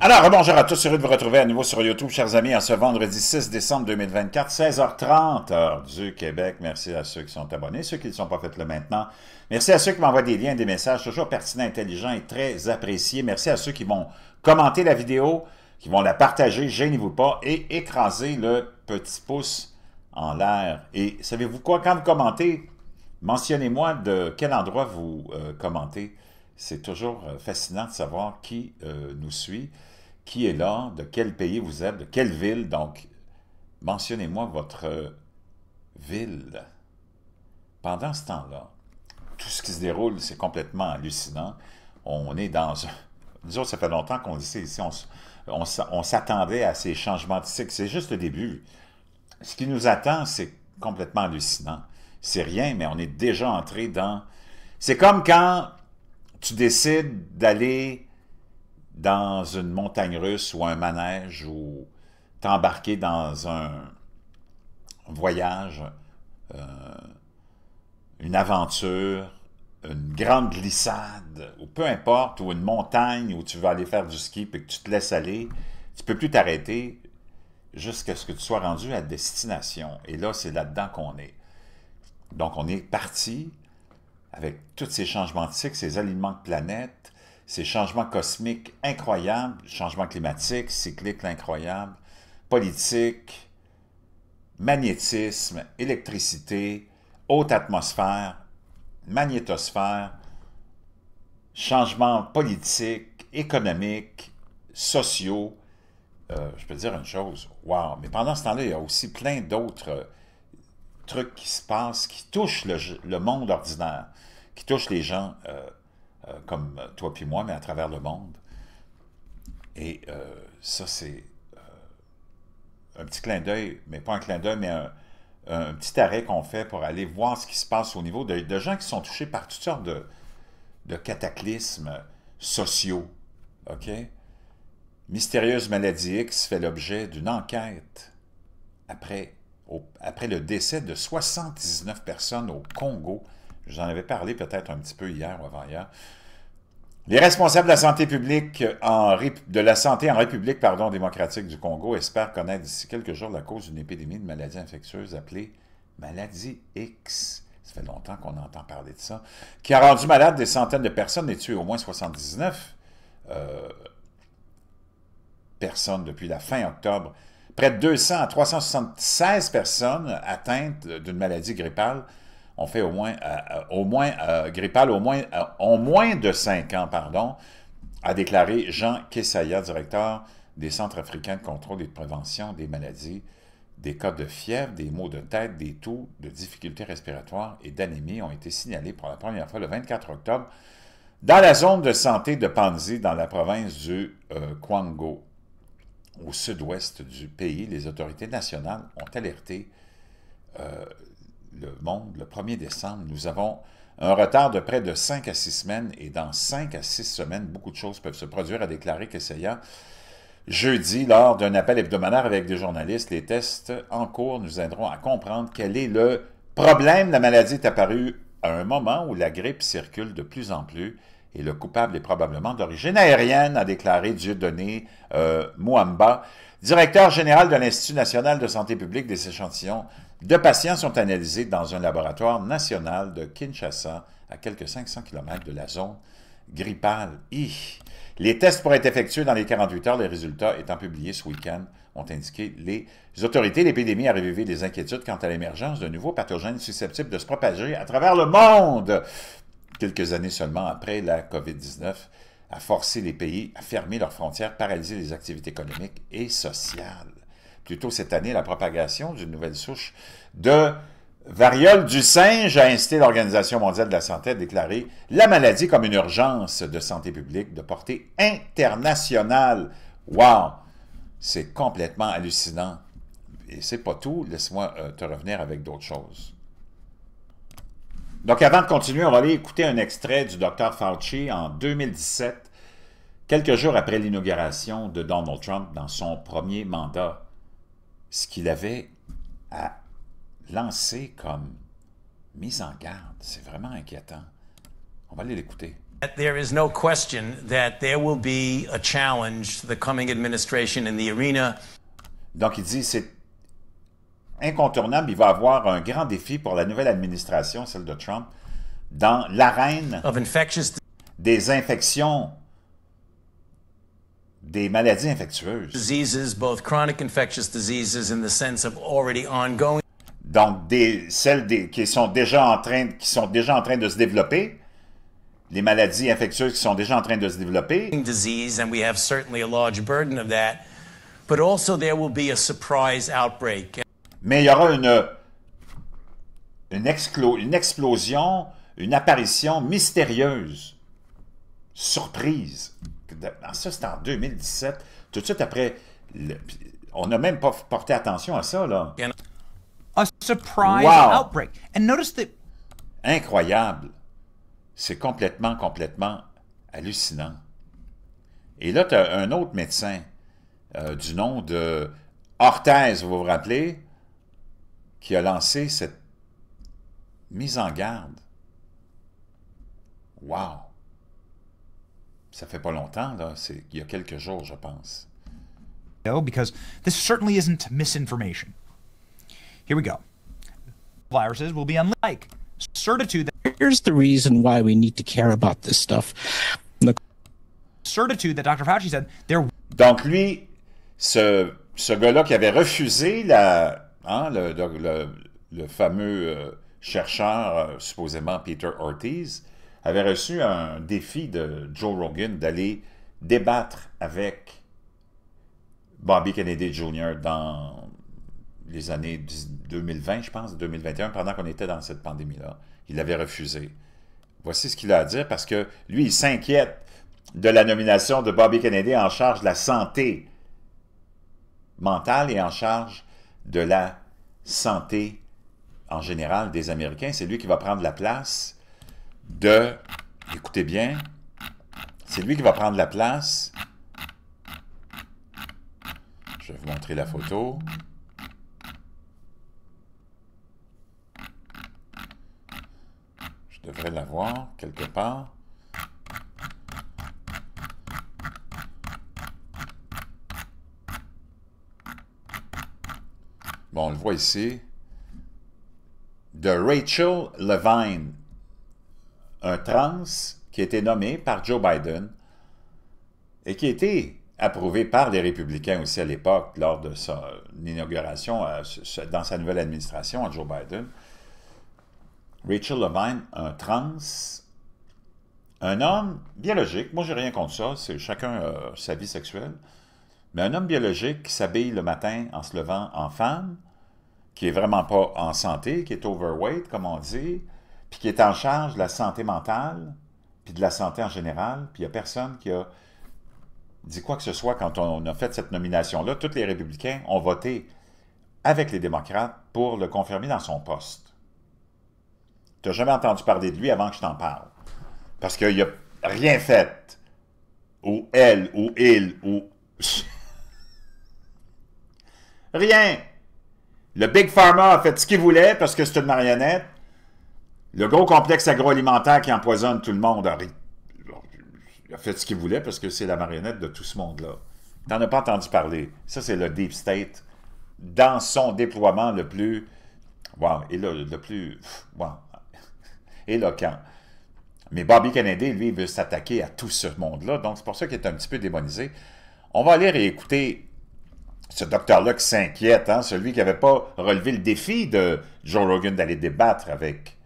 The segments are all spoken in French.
Alors, bonjour à tous, heureux de vous retrouver à nouveau sur YouTube, chers amis, en ce vendredi 6 décembre 2024, 16h30, heure du Québec. Merci à ceux qui sont abonnés, ceux qui ne sont pas fait le maintenant. Merci à ceux qui m'envoient des liens, des messages toujours pertinents, intelligents et très appréciés. Merci à ceux qui vont commenter la vidéo, qui vont la partager, gênez-vous pas, et écraser le petit pouce en l'air. Et savez-vous quoi, quand vous commentez, mentionnez-moi de quel endroit vous commentez. C'est toujours fascinant de savoir qui nous suit, qui est là, de quel pays vous êtes, de quelle ville. Donc, mentionnez-moi votre ville. Pendant ce temps-là, tout ce qui se déroule, c'est complètement hallucinant. On est dans un... Nous autres, ça fait longtemps qu'on le sait ici, on s'attendait à ces changements de cycle. C'est juste le début. Ce qui nous attend, c'est complètement hallucinant. C'est rien, mais on est déjà entré dans... C'est comme quand tu décides d'aller dans une montagne russe ou un manège ou t'embarquer dans un voyage, une aventure, une grande glissade, ou peu importe, ou une montagne où tu vas aller faire du ski puis que tu te laisses aller, tu ne peux plus t'arrêter jusqu'à ce que tu sois rendu à destination. Et là, c'est là-dedans qu'on est. Donc, on est parti avec tous ces changements de cycle, ces alignements de planètes, ces changements cosmiques incroyables, changements climatiques, cycliques incroyables, politiques, magnétisme, électricité, haute atmosphère, magnétosphère, changements politiques, économiques, sociaux. Je peux te dire une chose, wow! Mais pendant ce temps-là, il y a aussi plein d'autres trucs qui se passent, qui touchent le monde ordinaire, qui touchent les gens comme toi puis moi, mais à travers le monde. Et ça, c'est un petit clin d'œil, mais pas un clin d'œil, mais un petit arrêt qu'on fait pour aller voir ce qui se passe au niveau de gens qui sont touchés par toutes sortes de cataclysmes sociaux. OK? Mystérieuse maladie X fait l'objet d'une enquête après le décès de 79 personnes au Congo. J'en avais parlé peut-être un petit peu hier ou avant-hier. Les responsables de la santé publique de la santé en République démocratique du Congo espèrent connaître d'ici quelques jours la cause d'une épidémie de maladies infectieuses appelée maladie X. Ça fait longtemps qu'on entend parler de ça. Qui a rendu malade des centaines de personnes et tué au moins 79 personnes depuis la fin octobre. Près de 200 à 376 personnes atteintes d'une maladie grippale ont fait au moins grippale ont moins de 5 ans, a déclaré Jean Kessaya, directeur des Centres africains de contrôle et de prévention des maladies. Des cas de fièvre, des maux de tête, des toux, de difficultés respiratoires et d'anémie ont été signalés pour la première fois le 24 octobre dans la zone de santé de Panzi, dans la province du Kwango. Au sud-ouest du pays, les autorités nationales ont alerté le monde le 1er décembre. Nous avons un retard de près de 5 à 6 semaines et dans 5 à 6 semaines, beaucoup de choses peuvent se produire, a déclaré Kessaya. Jeudi, lors d'un appel hebdomadaire avec des journalistes, les tests en cours nous aideront à comprendre quel est le problème. La maladie est apparue à un moment où la grippe circule de plus en plus et le coupable est probablement d'origine aérienne, a déclaré Dieudonné Mouamba. Directeur général de l'Institut national de santé publique, des échantillons de patients sont analysés dans un laboratoire national de Kinshasa, à quelques 500 km de la zone grippale. Les tests pourraient être effectués dans les 48 heures, les résultats étant publiés ce week-end, ont indiqué les autorités. L'épidémie a revivé des inquiétudes quant à l'émergence d'un nouveau pathogène susceptible de se propager à travers le monde. Quelques années seulement après, la COVID-19 a forcé les pays à fermer leurs frontières, paralyser les activités économiques et sociales. Plus tôt cette année, la propagation d'une nouvelle souche de variole du singe a incité l'Organisation mondiale de la santé à déclarer la maladie comme une urgence de santé publique de portée internationale. Wow! C'est complètement hallucinant. Et c'est pas tout. Laisse-moi te revenir avec d'autres choses. Donc, avant de continuer, on va aller écouter un extrait du Dr Fauci en 2017, quelques jours après l'inauguration de Donald Trump dans son premier mandat. Ce qu'il avait à lancer comme mise en garde, c'est vraiment inquiétant. On va aller l'écouter. There is no question that there will be a challenge to the coming administration in the arena. Donc, il dit c'est incontournable, il va y avoir un grand défi pour la nouvelle administration, celle de Trump, dans l'arène des infections, des maladies infectieuses. Diseases, both chronic infectious diseases in the sense of already ongoing. Donc, celles qui sont déjà en train de se développer, les maladies infectieuses qui sont déjà en train de se développer. Disease, and we have certainly a large burden of that, but also there will be a surprise outbreak. Mais il y aura une explosion, une apparition mystérieuse, surprise. Ça, c'est en 2017, tout de suite après. On n'a même pas porté attention à ça, là. A surprise outbreak. And notice that... Incroyable. C'est complètement hallucinant. Et là, tu as un autre médecin du nom de Ortez, vous vous rappelez, qui a lancé cette mise en garde. Wow! Ça fait pas longtemps, là. C'est il y a quelques jours, je pense. Because this certainly isn't misinformation. Here we go. Viruses will be unlike certitude. Here's the reason why we need to care about this stuff. The certitude that Dr. Fauci said there. Donc lui, ce gars-là qui avait refusé le fameux chercheur, supposément Peter Ortiz, avait reçu un défi de Joe Rogan d'aller débattre avec Bobby Kennedy Jr. dans les années 2020, je pense, 2021, pendant qu'on était dans cette pandémie-là. Il avait refusé. Voici ce qu'il a à dire, parce que lui, il s'inquiète de la nomination de Bobby Kennedy en charge de la santé mentale et en charge de la santé en général des Américains. C'est lui qui va prendre la place de... Écoutez bien, c'est lui qui va prendre la place... Je vais vous montrer la photo. Je devrais la voir quelque part. Bon, on le voit ici. De Rachel Levine, un trans qui a été nommé par Joe Biden et qui a été approuvé par les républicains aussi à l'époque, lors de son inauguration dans sa nouvelle administration à Joe Biden. Rachel Levine, un trans, un homme biologique, moi j'ai rien contre ça, c'est chacun sa vie sexuelle, mais un homme biologique qui s'habille le matin en se levant en femme, qui est vraiment pas en santé, qui est overweight, comme on dit, puis qui est en charge de la santé mentale, puis de la santé en général, puis il n'y a personne qui a dit quoi que ce soit quand on a fait cette nomination-là. Tous les républicains ont voté avec les démocrates pour le confirmer dans son poste. Tu n'as jamais entendu parler de lui avant que je t'en parle. Parce qu'il n'a rien fait. Ou elle, ou il, ou... Rien. Le Big Pharma a fait ce qu'il voulait parce que c'est une marionnette. Le gros complexe agroalimentaire qui empoisonne tout le monde il a fait ce qu'il voulait parce que c'est la marionnette de tout ce monde-là. Tu n'en as pas entendu parler. Ça, c'est le Deep State dans son déploiement le plus... Wow, et là, le plus... Wow, éloquent. Mais Bobby Kennedy, lui, il veut s'attaquer à tout ce monde-là. Donc, c'est pour ça qu'il est un petit peu démonisé. On va aller réécouter ce docteur-là qui s'inquiète, hein, celui qui n'avait pas relevé le défi de Joe Rogan d'aller débattre avec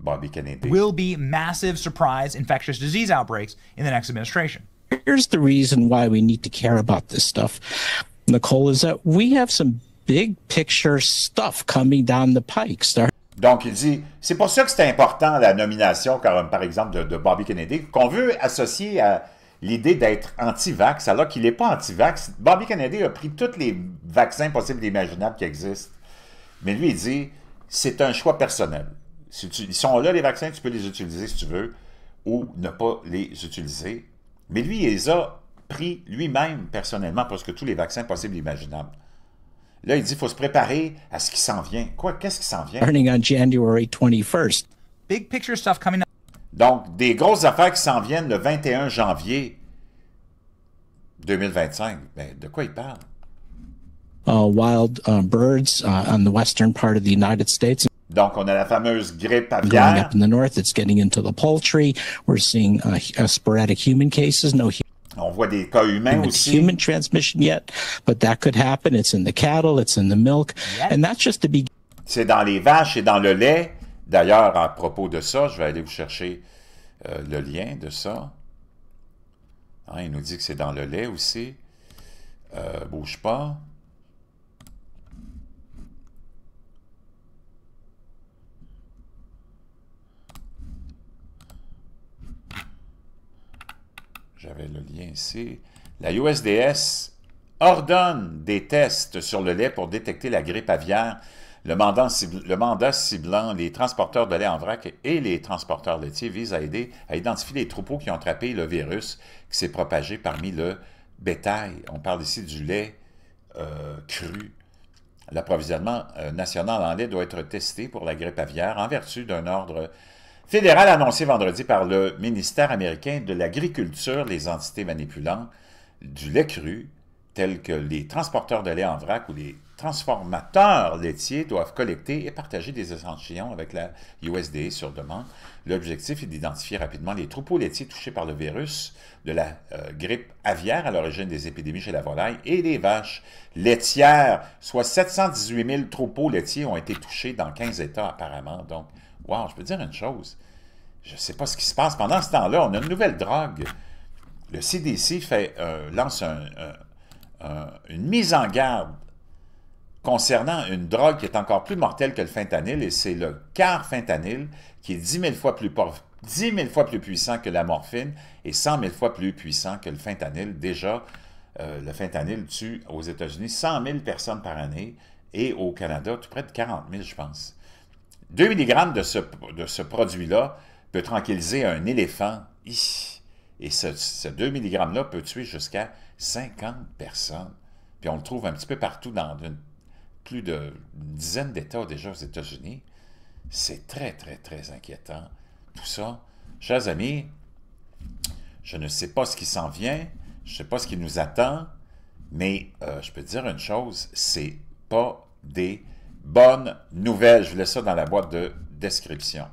Bobby Kennedy. Will be massive surprise infectious disease outbreaks in the next administration. Here's the reason why we need to care about this stuff, Nicole, is that we have some big picture stuff coming down the pike. Donc, il dit, c'est pour ça que c'est important la nomination, comme par exemple de Bobby Kennedy, qu'on veut associer à l'idée d'être anti-vax, alors qu'il n'est pas anti-vax. Bobby Kennedy a pris tous les vaccins possibles et imaginables qui existent. Mais lui, il dit, c'est un choix personnel. Ils sont là, les vaccins, tu peux les utiliser si tu veux, ou ne pas les utiliser. Mais lui, il les a pris lui-même, personnellement, parce que tous les vaccins possibles et imaginables. Là, il dit qu'il faut se préparer à ce qui s'en vient. Quoi? Qu'est-ce qui s'en vient? Starting on January 21st. Big picture stuff coming up. Donc, des grosses affaires qui s'en viennent le 21 janvier 2025. Ben, de quoi il parle? Wild birds on the western part of the United States. Donc, on a la fameuse grippe Going aviaire. up in the north, it's getting into the poultry. We're seeing sporadic human cases, no On voit des cas humains aussi. human transmission yet, but that could happen. It's in the cattle, it's in the milk, and that's just the beginning. C'est dans les vaches et dans le lait. D'ailleurs, à propos de ça, je vais aller vous chercher le lien de ça. Hein, il nous dit que c'est dans le lait aussi. Bouge pas. J'avais le lien ici. La USDS ordonne des tests sur le lait pour détecter la grippe aviaire. Le mandat ciblant les transporteurs de lait en vrac et les transporteurs laitiers vise à aider à identifier les troupeaux qui ont attrapé le virus qui s'est propagé parmi le bétail. On parle ici du lait cru. L'approvisionnement national en lait doit être testé pour la grippe aviaire en vertu d'un ordre fédéral annoncé vendredi par le ministère américain de l'Agriculture. Les entités manipulant du lait cru, tels que les transporteurs de lait en vrac ou les transformateurs laitiers, doivent collecter et partager des échantillons avec la USDA sur demande. L'objectif est d'identifier rapidement les troupeaux laitiers touchés par le virus de la grippe aviaire à l'origine des épidémies chez la volaille et les vaches laitières. Soit 718 000 troupeaux laitiers ont été touchés dans 15 États apparemment. Donc, wow, je peux dire une chose. Je ne sais pas ce qui se passe. Pendant ce temps-là, on a une nouvelle drogue. Le CDC lance une mise en garde concernant une drogue qui est encore plus mortelle que le fentanyl, et c'est le carfentanyl, qui est 10 000 fois plus puissant que la morphine et 100 000 fois plus puissant que le fentanyl. Déjà, le fentanyl tue aux États-Unis 100 000 personnes par année et au Canada, tout près de 40 000, je pense. 2 mg de ce produit-là peut tranquilliser un éléphant. Et ce 2 mg-là peut tuer jusqu'à 50 personnes. Puis on le trouve un petit peu partout dans plus d'une dizaine d'États déjà aux États-Unis. C'est très, très, très inquiétant. Tout ça, chers amis, je ne sais pas ce qui s'en vient, je ne sais pas ce qui nous attend, mais je peux te dire une chose, c'est pas des bonnes nouvelles. Je vous laisse ça dans la boîte de description.